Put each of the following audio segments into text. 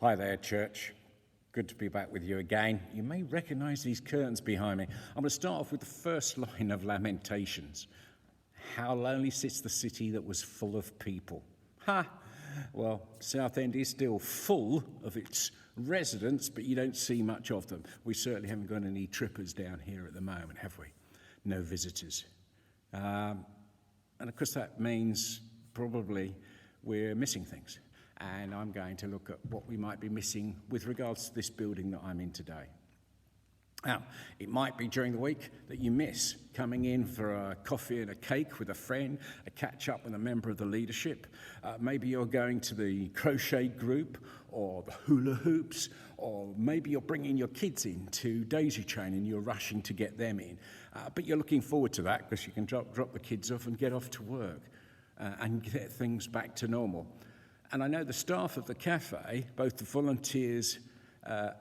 Hi there, church. Good to be back with you again. You may recognize these curtains behind me. I'm going to start off with the first line of Lamentations. How lonely sits the city that was full of people. Ha! Well, Southend is still full of its residents, but you don't see much of them. We certainly haven't got any trippers down here at the moment, have we? No visitors. And of course that means probably we're missing things. And I'm going to look at what we might be missing with regards to this building that I'm in today. Now, it might be during the week that you miss coming in for a coffee and a cake with a friend, a catch up with a member of the leadership. Maybe you're going to the crochet group or the hula hoops, or maybe you're bringing your kids in to Daisy Chain and you're rushing to get them in. But you're looking forward to that because you can drop the kids off and get off to work and get things back to normal. And I know the staff of the cafe, both the volunteers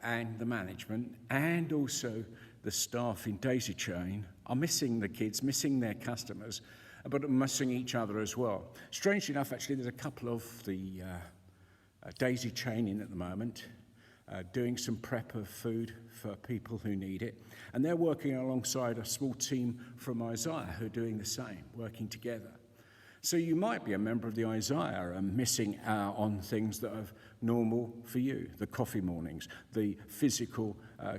and the management, and also the staff in Daisy Chain, are missing the kids, missing their customers, but are missing each other as well. Strangely enough, actually, there's a couple of the Daisy Chain in at the moment, doing some prep of food for people who need it. And they're working alongside a small team from Isaiah who are doing the same, working together. So you might be a member of the Isaiah and missing out on things that are normal for you, the coffee mornings, the physical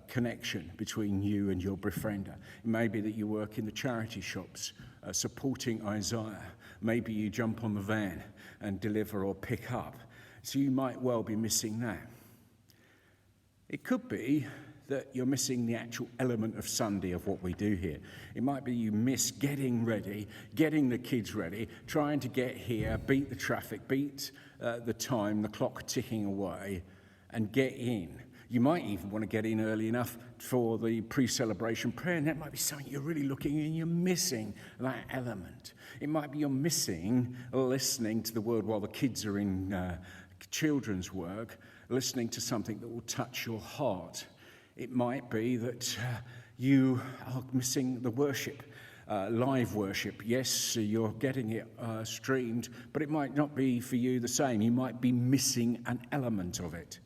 connection between you and your befriender. It may be that you work in the charity shops supporting Isaiah. Maybe you jump on the van and deliver or pick up. So you might well be missing that. It could be that you're missing the actual element of Sunday of what we do here. It might be you miss getting ready, getting the kids ready, trying to get here, beat the traffic, beat the time, the clock ticking away, and get in. You might even want to get in early enough for the pre-celebration prayer, and that might be something you're really looking and you're missing that element. It might be you're missing listening to the word while the kids are in children's work, listening to something that will touch your heart. It might be that you are missing the worship, live worship. Yes, you're getting it streamed, but it might not be for you the same. You might be missing an element of it.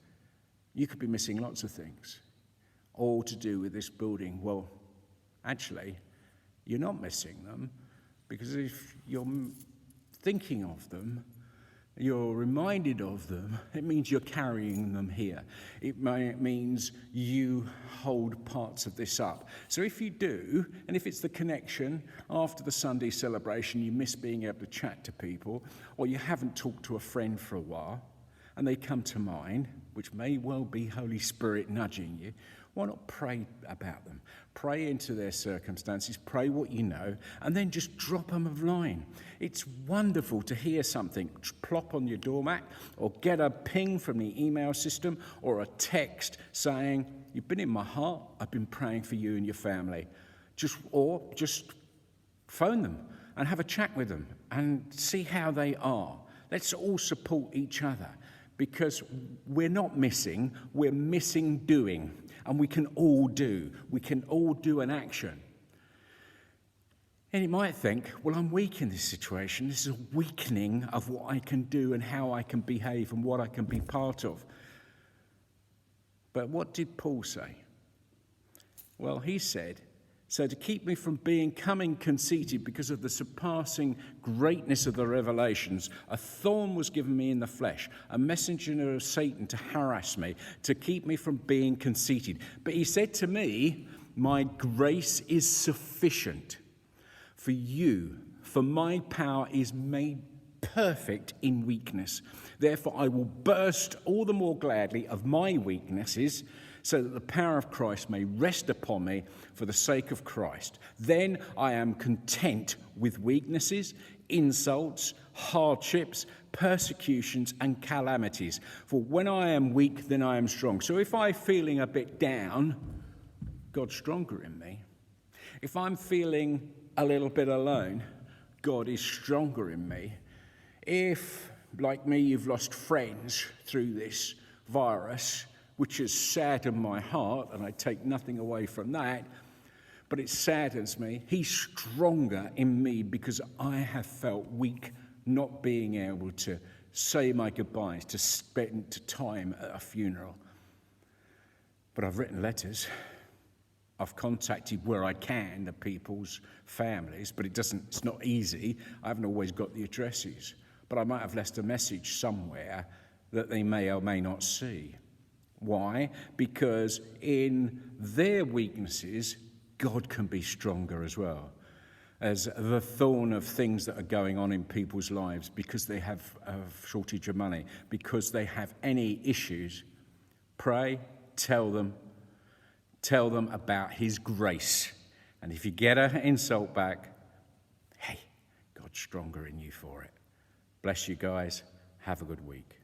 You could be missing lots of things, all to do with this building. Well, actually, you're not missing them, because if you're thinking of them, you're reminded of them, it means you're carrying them here. It means you hold parts of this up. So if you do, and if it's the connection after the Sunday celebration, you miss being able to chat to people, or you haven't talked to a friend for a while, and they come to mind, which may well be Holy Spirit nudging you, why not pray about them? Pray into their circumstances, pray what you know, and then just drop them a line. It's wonderful to hear something plop on your doormat, or get a ping from the email system, or a text saying, "You've been in my heart, I've been praying for you and your family." Just phone them and have a chat with them and see how they are. Let's all support each other, because we're not missing, we're missing doing. And we can all do. We can all do an action. And you might think, well, I'm weak in this situation. This is a weakening of what I can do and how I can behave and what I can be part of. But what did Paul say? Well, he said, "So to keep me from becoming conceited because of the surpassing greatness of the revelations, a thorn was given me in the flesh, a messenger of Satan to harass me, to keep me from being conceited. But he said to me, my grace is sufficient for you, for my power is made perfect in weakness. Therefore I will burst all the more gladly of my weaknesses, so that the power of Christ may rest upon me for the sake of Christ. Then I am content with weaknesses, insults, hardships, persecutions, and calamities. For when I am weak, then I am strong." So if I'm feeling a bit down, God's stronger in me. If I'm feeling a little bit alone, God is stronger in me. If, like me, you've lost friends through this virus, which has saddened my heart, and I take nothing away from that, but it saddens me. He's stronger in me because I have felt weak, not being able to say my goodbyes, to spend time at a funeral. But I've written letters. I've contacted where I can the people's families, but it's not easy. I haven't always got the addresses. But I might have left a message somewhere that they may or may not see. Why? Because in their weaknesses, God can be stronger as well. As the thorn of things that are going on in people's lives, because they have a shortage of money, because they have any issues, pray, tell them about his grace. And if you get an insult back, hey, God's stronger in you for it. Bless you guys. Have a good week.